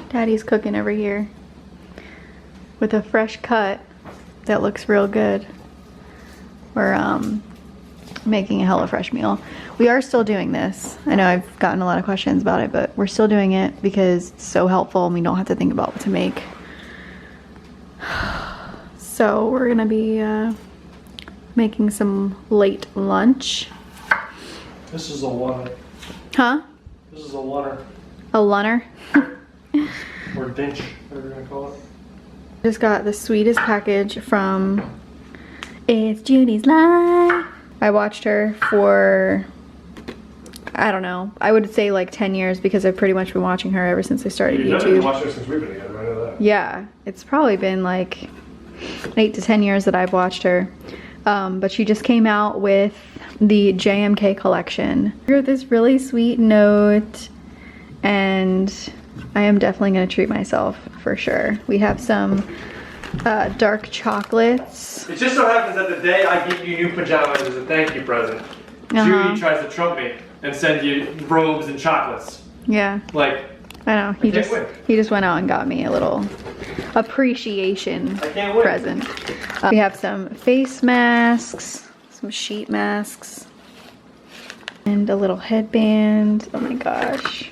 Daddy's cooking over here with a fresh cut that looks real good. We're making a HelloFresh meal. We are still doing this. I know I've gotten a lot of questions about it, but we're still doing it because it's so helpful and we don't have to think about what to make. So we're gonna be making some late lunch. This is a lunner. Huh? This is a lunner. A lunner? Or dinch, whatever you're gonna call it. Just got the sweetest package from It's Judy's Life. I watched her for, I don't know, I would say like 10 years because I've pretty much been watching her ever since I started YouTube. You've been watching her since we've been together, I know that. Yeah, it's probably been like 8 to 10 years that I've watched her. But she just came out with the JMK collection. I wrote this really sweet note and I am definitely gonna treat myself for sure. We have some dark chocolates. It just so happens that the day I give you new pajamas as a thank you present, Judy tries to trump me and send you robes and chocolates. Yeah. Like, I know, he just went out and got me a little appreciation present. We have some face masks, some sheet masks, and a little headband. Oh my gosh.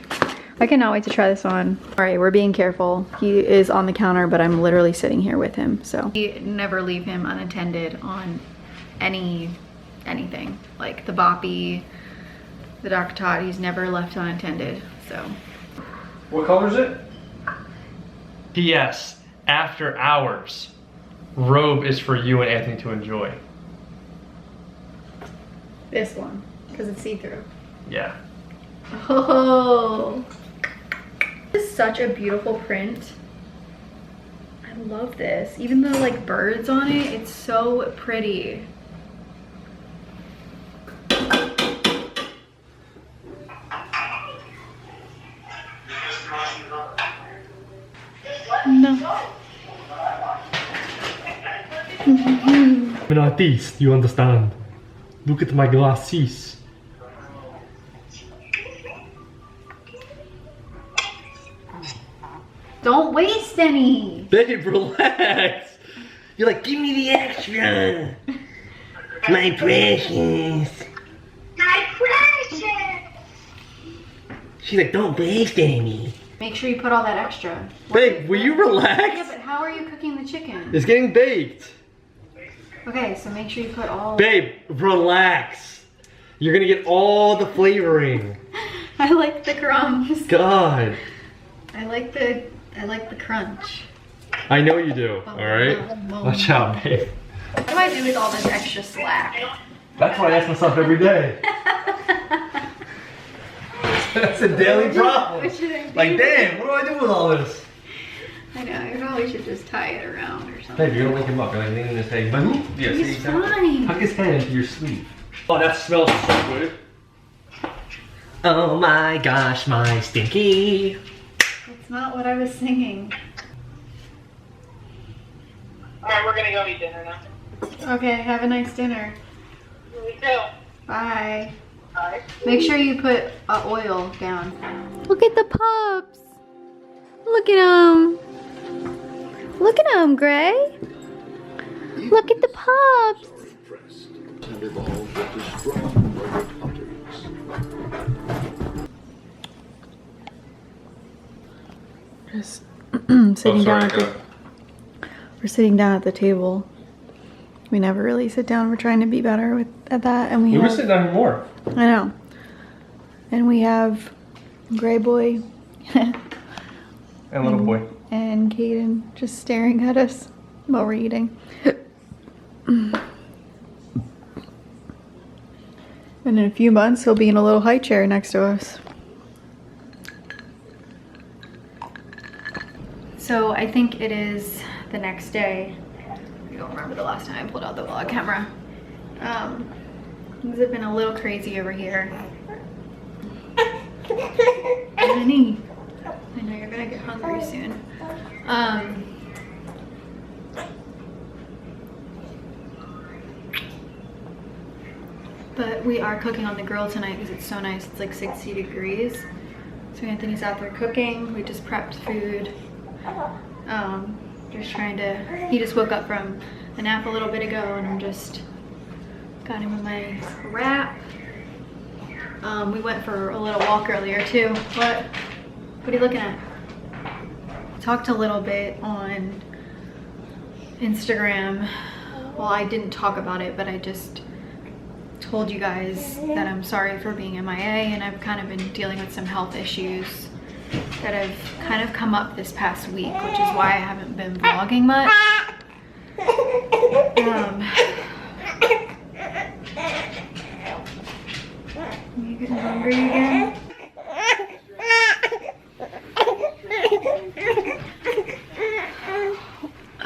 I cannot wait to try this on. All right, we're being careful. He is on the counter, but I'm literally sitting here with him, so. We never leave him unattended on anything. Like the boppy, the Dr. Todd, he's never left unattended, so. What color is it? P.S. After hours. Robe is for you and Anthony to enjoy. This one, because it's see-through. Yeah. Oh. This is such a beautiful print. I love this. Even the like birds on it, it's so pretty. No. I'm an artist, you understand. Look at my glasses. Don't waste any. Babe, relax. You're like, give me the extra. My precious. My precious! She's like, don't waste any. Make sure you put all that extra. Babe, will you relax? Yeah, but how are you cooking the chicken? It's getting baked. Okay, so make sure you put all. Babe, relax. You're gonna get all the flavoring. I like the crumbs. God. I like the crunch. I know you do, alright? Watch out, babe. What do I do with all this extra slack? That's what I ask myself every day. That's a daily problem. What should I do? Like, damn, what do I do with all this? I know, I probably should just tie it around or something. Babe, you're gonna wake him up. You're like leaning his head. Yeah, He's fine. Tuck his head into your sleeve. Oh, that smells so good. Oh my gosh, my stinky. That's not what I was singing. Alright, we're gonna go eat dinner now. Okay, have a nice dinner. Me too. Bye. Bye. Make sure you put oil down. Look at the pups. Look at them. Look at them, Gray. Look at the pups. Just sitting down at the, we're sitting down at the table. We never really sit down. We're trying to be better at that, and we were sitting down more. I know. And we have Gray Boy and little boy and Kaden just staring at us while we're eating. And in a few months, he'll be in a little high chair next to us. So I think it is the next day. I don't remember the last time I pulled out the vlog camera. Things have been a little crazy over here. Honey, I know you're gonna get hungry soon. But we are cooking on the grill tonight because it's so nice. It's like 60 degrees. So Anthony's out there cooking. We just prepped food. Just trying to, he just woke up from a nap a little bit ago, and I'm just got him in my wrap. We went for a little walk earlier too. What are you looking at? Talked a little bit on Instagram. Well, I didn't talk about it, but I just told you guys that I'm sorry for being MIA, and I've kind of been dealing with some health issues that have kind of come up this past week, which is why I haven't been vlogging much. You getting hungry again?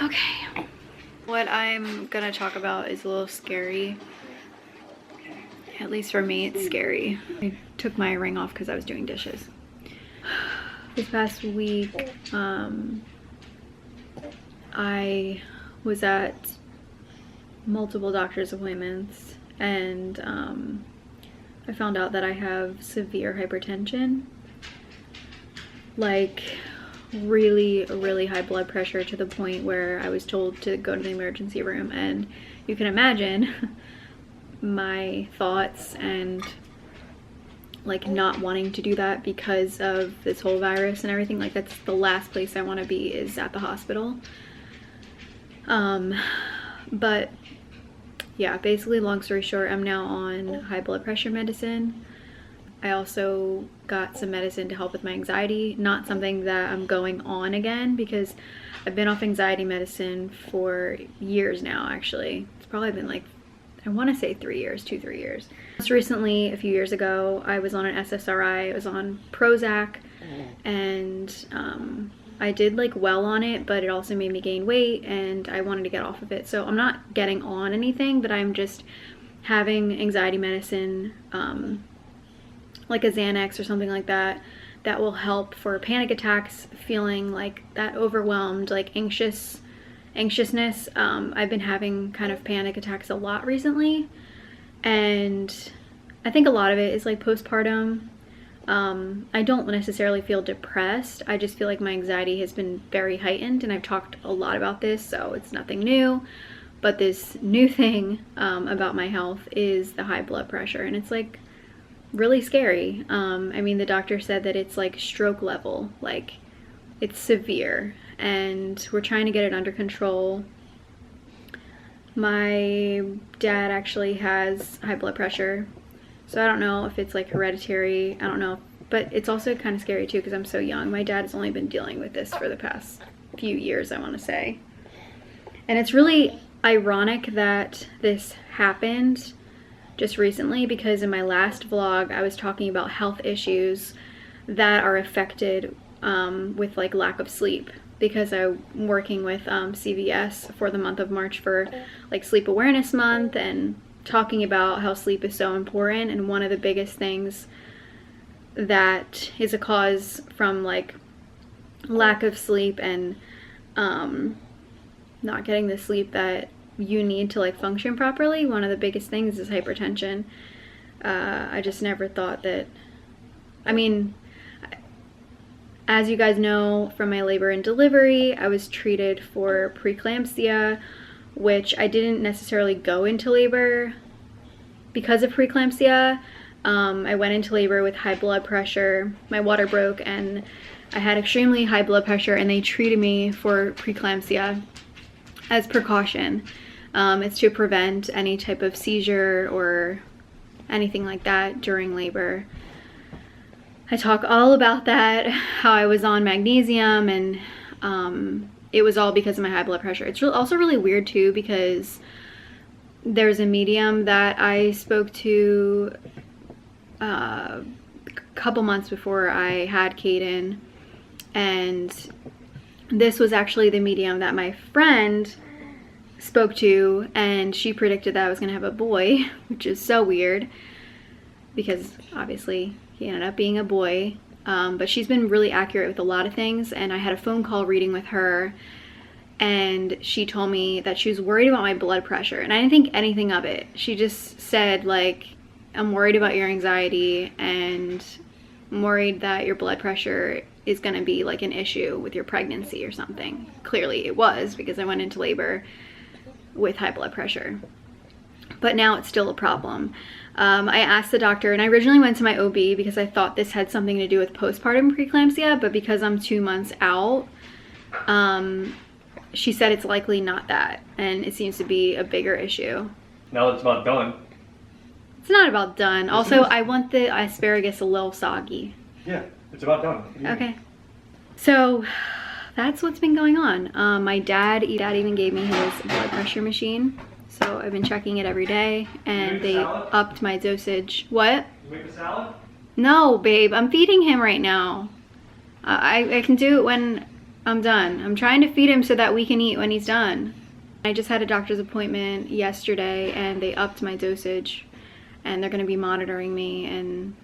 Okay. What I'm gonna talk about is a little scary. At least for me, it's scary. I took my ring off because I was doing dishes. This past week, I was at multiple doctor's appointments, and I found out that I have severe hypertension. Like really, really high blood pressure, to the point where I was told to go to the emergency room, and you can imagine my thoughts and like not wanting to do that because of this whole virus and everything. Like, that's the last place I want to be, is at the hospital. But yeah, basically, long story short, I'm now on high blood pressure medicine. I also got some medicine to help with my anxiety. Not something that I'm going on again, because I've been off anxiety medicine for years now, actually. It's probably been like, I want to say 3 years, 2-3 years. Most recently, a few years ago, I was on an SSRI. I was on Prozac, and I did like well on it, but it also made me gain weight, and I wanted to get off of it. So I'm not getting on anything, but I'm just having anxiety medicine, like a Xanax or something like that, that will help for panic attacks, feeling like that overwhelmed, like anxiousness. I've been having kind of panic attacks a lot recently, and I think a lot of it is like postpartum. I don't necessarily feel depressed. I just feel like my anxiety has been very heightened, and I've talked a lot about this, so it's nothing new. But this new thing about my health is the high blood pressure, and it's like really scary. I mean, the doctor said that it's like stroke level, like it's severe, and we're trying to get it under control. My dad actually has high blood pressure, so I don't know if it's like hereditary, I don't know, but it's also kind of scary too because I'm so young. My dad has only been dealing with this for the past few years, I want to say. And it's really ironic that this happened just recently, because in my last vlog I was talking about health issues that are affected with like lack of sleep, because I'm working with CVS for the month of March for like Sleep Awareness Month, and talking about how sleep is so important. And one of the biggest things that is a cause from like lack of sleep and not getting the sleep that you need to like function properly, one of the biggest things is hypertension. I just never thought that, I mean, as you guys know from my labor and delivery, I was treated for preeclampsia, which I didn't necessarily go into labor because of preeclampsia. I went into labor with high blood pressure. My water broke and I had extremely high blood pressure, and they treated me for preeclampsia as precaution. It's to prevent any type of seizure or anything like that during labor. I talk all about that, how I was on magnesium, and it was all because of my high blood pressure. It's also really weird too, because there's a medium that I spoke to a couple months before I had Kaden, and this was actually the medium that my friend spoke to, and she predicted that I was gonna have a boy, which is so weird because obviously he ended up being a boy. But she's been really accurate with a lot of things, and I had a phone call reading with her, and she told me that she was worried about my blood pressure, and I didn't think anything of it. She just said, like, I'm worried about your anxiety, and I'm worried that your blood pressure is gonna be like an issue with your pregnancy or something. Clearly it was, because I went into labor with high blood pressure. But now it's still a problem. I asked the doctor, and I originally went to my OB because I thought this had something to do with postpartum preeclampsia, but because I'm 2 months out, she said it's likely not that, and it seems to be a bigger issue. Now that it's about done. It's not about done. Yes, also, I want the asparagus a little soggy. Yeah, it's about done. Yeah. Okay. So that's what's been going on. My dad even gave me his blood pressure machine. So I've been checking it every day, and they upped my dosage. What? You make a salad? No, babe. I'm feeding him right now. I can do it when I'm done. I'm trying to feed him so that we can eat when he's done. I just had a doctor's appointment yesterday, and they upped my dosage, and they're going to be monitoring me. And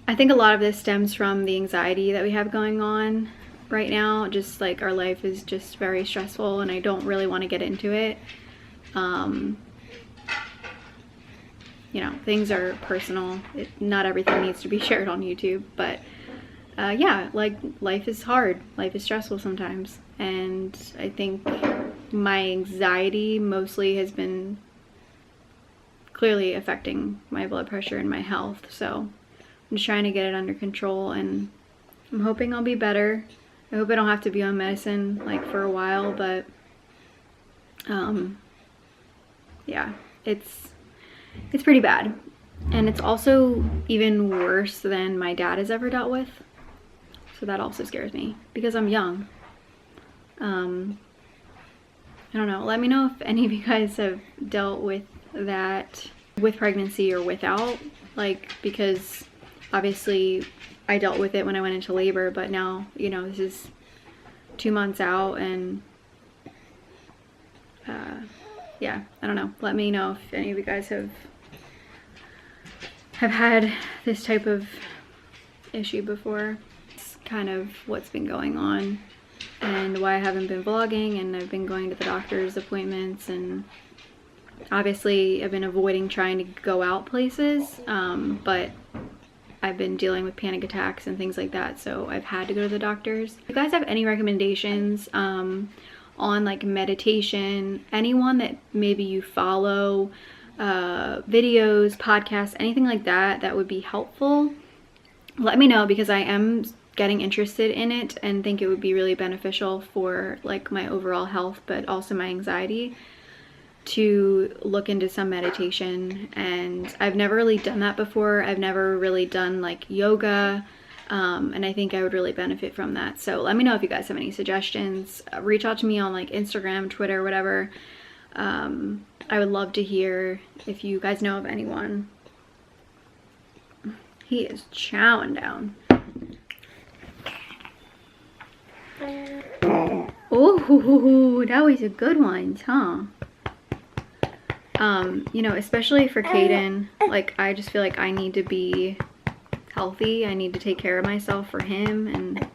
I think a lot of this stems from the anxiety that we have going on right now. Just like our life is just very stressful, and I don't really want to get into it. You know, things are personal. Not everything needs to be shared on YouTube, but yeah, like life is hard. Life is stressful sometimes, and I think my anxiety mostly has been clearly affecting my blood pressure and my health. So I'm just trying to get it under control, and I'm hoping I'll be better. I hope I don't have to be on medicine like for a while, but yeah, it's pretty bad. And it's also even worse than my dad has ever dealt with. So that also scares me because I'm young. I don't know. Let me know if any of you guys have dealt with that with pregnancy or without, like, because obviously I dealt with it when I went into labor, but now, you know, this is 2 months out, and yeah, I don't know. Let me know if any of you guys have had this type of issue before. It's kind of what's been going on and why I haven't been vlogging, and I've been going to the doctor's appointments, and obviously I've been avoiding trying to go out places, but I've been dealing with panic attacks and things like that, so I've had to go to the doctors. If you guys have any recommendations on like meditation, anyone that maybe you follow, videos, podcasts, anything like that that would be helpful, let me know, because I am getting interested in it and think it would be really beneficial for like my overall health, but also my anxiety, to look into some meditation. And I've never really done that before. I've never really done like yoga, and I think I would really benefit from that. So let me know if you guys have any suggestions. Reach out to me on like Instagram, Twitter, whatever. I would love to hear if you guys know of anyone. He is chowing down. Oh, that was a good one, huh? You know, especially for Kaden, like, I just feel like I need to be healthy. I need to take care of myself for him, and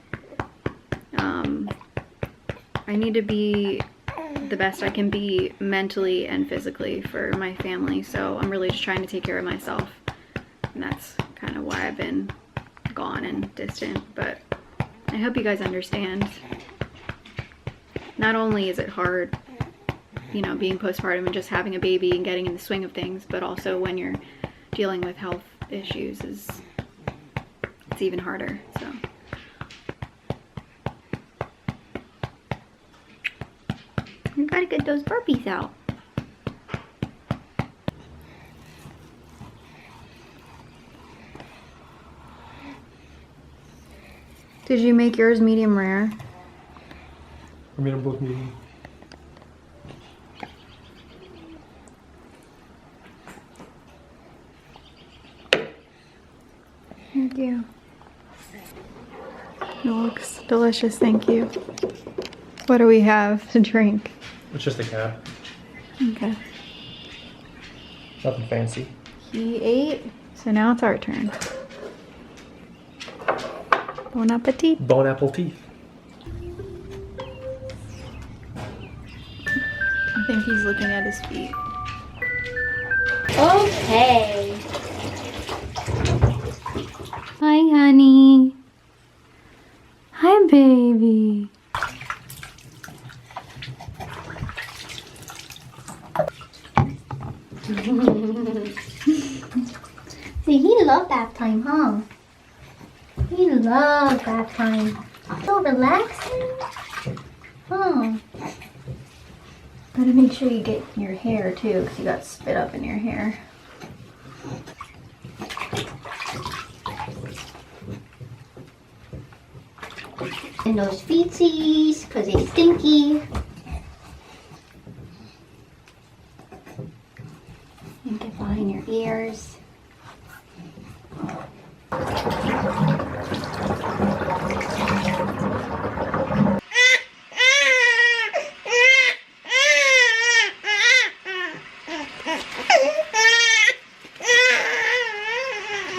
I need to be the best I can be mentally and physically for my family. So I'm really just trying to take care of myself, and that's kind of why I've been gone and distant. But I hope you guys understand. Not only is it hard, you know, being postpartum and just having a baby and getting in the swing of things, but also when you're dealing with health issues, it's even harder. So you gotta get those burpees out. Did you make yours medium rare? I made them both medium. Thank you. It looks delicious, thank you. What do we have to drink? It's just a cab. Okay. Nothing fancy. He ate, so now it's our turn. Bon appetit. Bon appetit. I think he's looking at his feet. Okay. time, huh? You love bath time. So relaxing. Huh. Gotta make sure you get your hair too, because you got spit up in your hair. And those feetsies, because they stinky. And get behind your ears.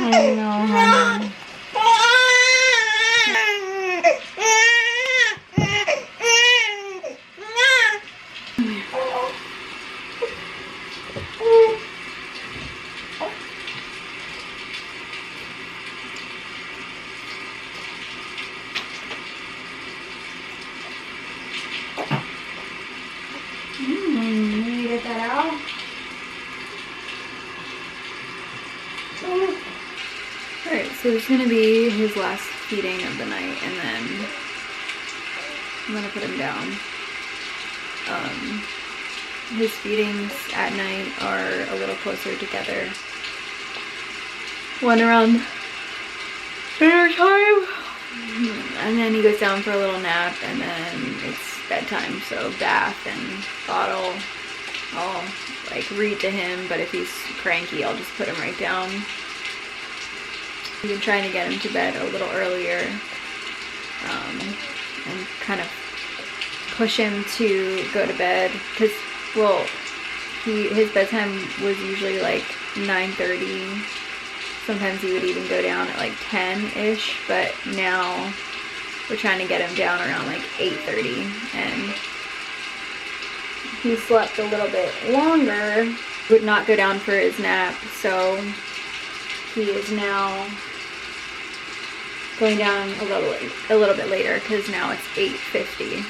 I know, honey. Let me get that out. Alright, so it's gonna be his last feeding of the night, and then I'm gonna put him down. His feedings at night are a little closer together. One around dinner time, and then he goes down for a little nap, and then it's bedtime, so bath and bottle. I'll like read to him, but if he's cranky, I'll just put him right down. We've been trying to get him to bed a little earlier, and kind of push him to go to bed, because, well, his bedtime was usually like 9:30. Sometimes he would even go down at like 10-ish, but now we're trying to get him down around like 8:30, and he slept a little bit longer, would not go down for his nap, so he is now going down a little bit later, because now it's 8:50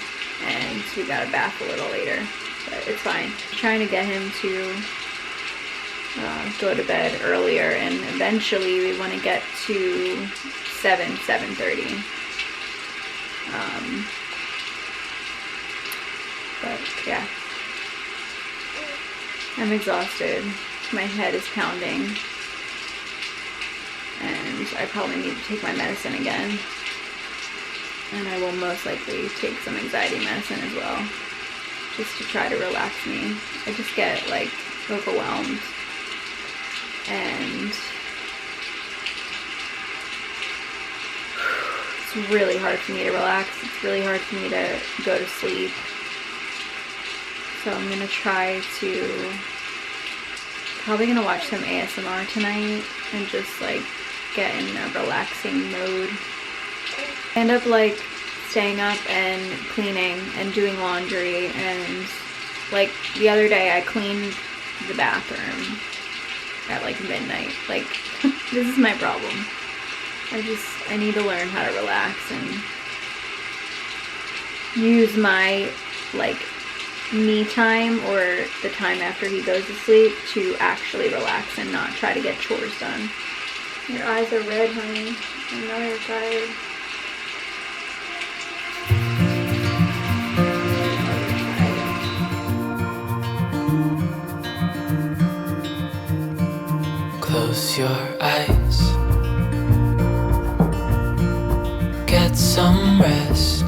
and we got a bath a little later, but it's fine. Trying to get him to go to bed earlier, and eventually we want to get to 7:30. But yeah, I'm exhausted. My head is pounding, and I probably need to take my medicine again. And I will most likely take some anxiety medicine as well, just to try to relax me. I just get like overwhelmed, and it's really hard for me to relax. It's really hard for me to go to sleep. So I'm gonna try to, probably gonna watch some ASMR tonight and just like get in a relaxing mode. I end up like staying up and cleaning and doing laundry, and like the other day I cleaned the bathroom at like midnight. Like this is my problem. I need to learn how to relax and use my like me time, or the time after he goes to sleep, to actually relax and not try to get chores done. Your eyes are red, honey. I know you're tired. Close your eyes. Get some rest.